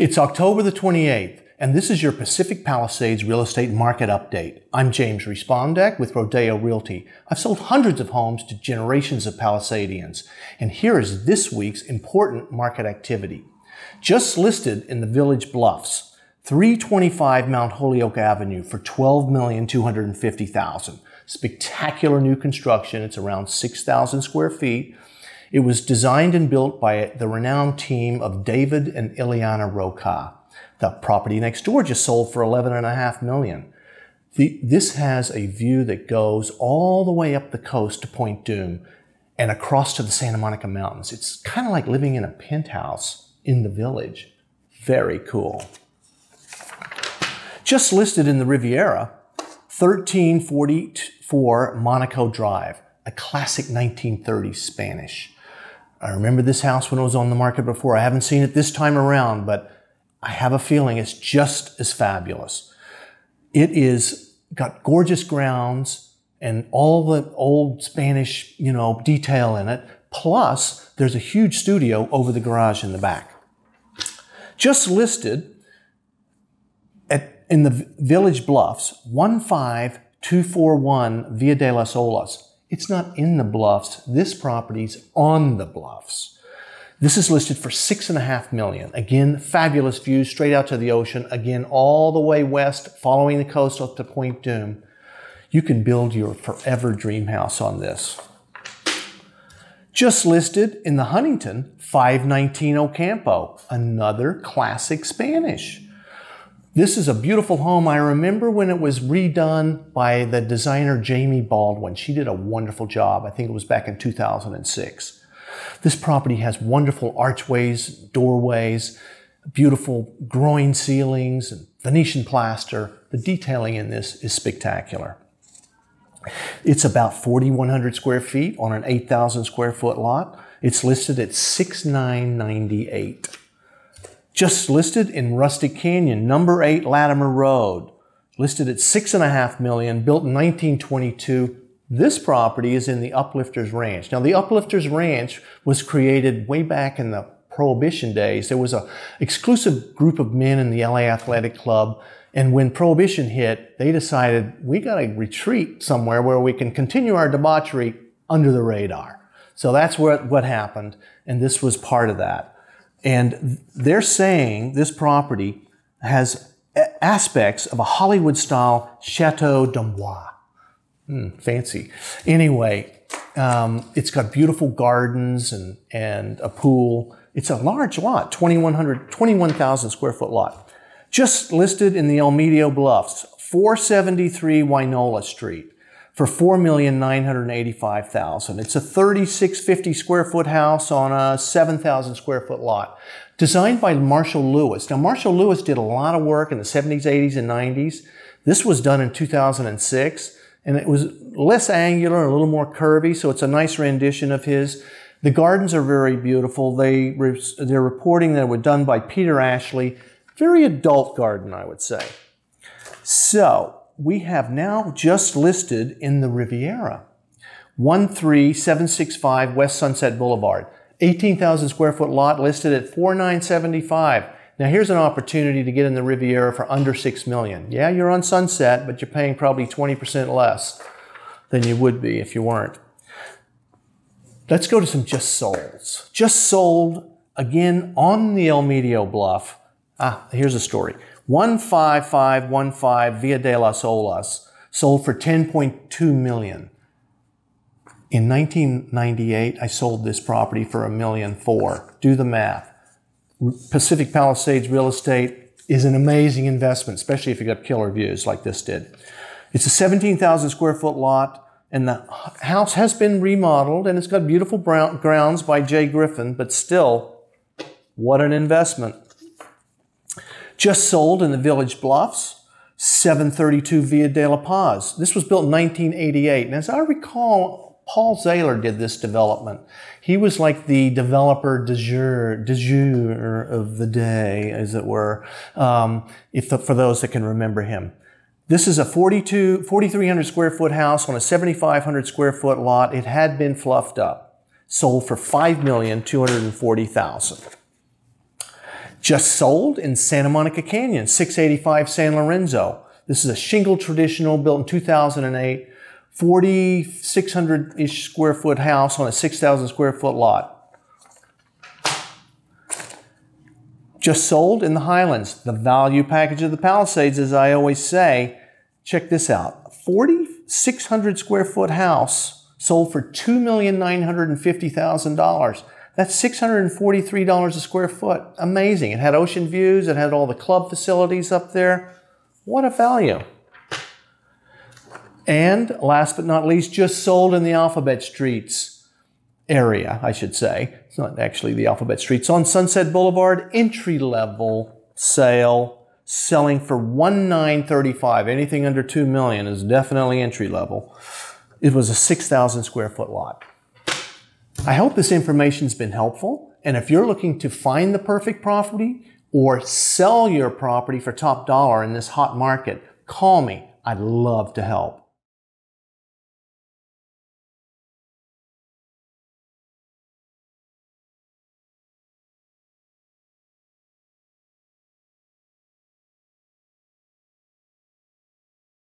It's October the 28th, and this is your Pacific Palisades real estate market update. I'm James Respondek with Rodeo Realty. I've sold hundreds of homes to generations of Palisadians, and here is this week's important market activity. Just listed in the Village Bluffs, 325 Mount Holyoke Avenue for $12,250,000. Spectacular new construction. It's around 6,000 square feet. It was designed and built by the renowned team of David and Ileana Roca. The property next door just sold for $11.5 million. This has a view that goes all the way up the coast to Point Dume and across to the Santa Monica Mountains. It's kind of like living in a penthouse in the village. Very cool. Just listed in the Riviera, 1344 Monaco Drive, a classic 1930s Spanish. I remember this house when it was on the market before. I haven't seen it this time around, but I have a feeling it's just as fabulous. It is got gorgeous grounds and all the old Spanish, detail in it. Plus, there's a huge studio over the garage in the back. Just listed in the Village Bluffs, 15241 Via de las Olas. It's not in the Bluffs. This property's on the Bluffs. This is listed for $6.5 million. Again, fabulous view straight out to the ocean. Again, all the way west, following the coast up to Point Dume. You can build your forever dream house on this. Just listed in the Huntington, 519 Ocampo. Another classic Spanish. This is a beautiful home. I remember when it was redone by the designer Jamie Baldwin. She did a wonderful job. I think it was back in 2006. This property has wonderful archways, doorways, beautiful groin ceilings, and Venetian plaster. The detailing in this is spectacular. It's about 4,100 square feet on an 8,000 square foot lot. It's listed at $6,998. Just listed in Rustic Canyon, number 8 Latimer Road, listed at $6.5 million, built in 1922. This property is in the Uplifters Ranch. Now, the Uplifters Ranch was created way back in the Prohibition days. There was an exclusive group of men in the LA Athletic Club, and when Prohibition hit, they decided we got to retreat somewhere where we can continue our debauchery under the radar. So that's what happened, and this was part of that. And they're saying this property has aspects of a Hollywood-style Chateau d'Amboise. Fancy. Anyway, it's got beautiful gardens and a pool. It's a large lot, 21,000 square foot lot. Just listed in the El Medio Bluffs, 473 Wynola Street for $4,985,000. It's a 3,650 square foot house on a 7,000 square foot lot. Designed by Marshall Lewis. Now, Marshall Lewis did a lot of work in the 70s, 80s, and 90s. This was done in 2006, and it was less angular, a little more curvy, so it's a nice rendition of his. The gardens are very beautiful. They're reporting that it was done by Peter Ashley. Very adult garden, I would say. So, we have now just listed in the Riviera, 13765 West Sunset Boulevard, 18,000 square foot lot listed at $4,975. Now here's an opportunity to get in the Riviera for under $6 million. Yeah, you're on Sunset, but you're paying probably 20% less than you would be if you weren't. Let's go to some just solds. Just sold, again, on the El Medio Bluff. Here's a story. 15515 Via de las Olas sold for $10.2 million. In 1998, I sold this property for $1.4 million. Do the math. Pacific Palisades real estate is an amazing investment, especially if you got killer views like this did. It's a 17,000 square foot lot, and the house has been remodeled, and it's got beautiful grounds by Jay Griffin, but still, what an investment. Just sold in the Village Bluffs, 732 Via de la Paz. This was built in 1988. And as I recall, Paul Zahler did this development. He was like the developer du jour of the day, as it were, for those that can remember him. This is a 4,300 square foot house on a 7,500 square foot lot. It had been fluffed up. Sold for $5,240,000. Just sold in Santa Monica Canyon, 685 San Lorenzo. This is a shingle traditional built in 2008, 4,600-ish square foot house on a 6,000 square foot lot. Just sold in the Highlands, the value package of the Palisades, as I always say. Check this out, 4,600 square foot house sold for $2,950,000. That's $643 a square foot. Amazing. It had ocean views. It had all the club facilities up there. What a value. And last but not least, just sold in the Alphabet Streets area, I should say. It's not actually the Alphabet Streets. On Sunset Boulevard, entry-level sale, selling for $1,935. Anything under $2 million is definitely entry-level. It was a 6,000 square foot lot. I hope this information's been helpful, and if you're looking to find the perfect property or sell your property for top dollar in this hot market, call me. I'd love to help.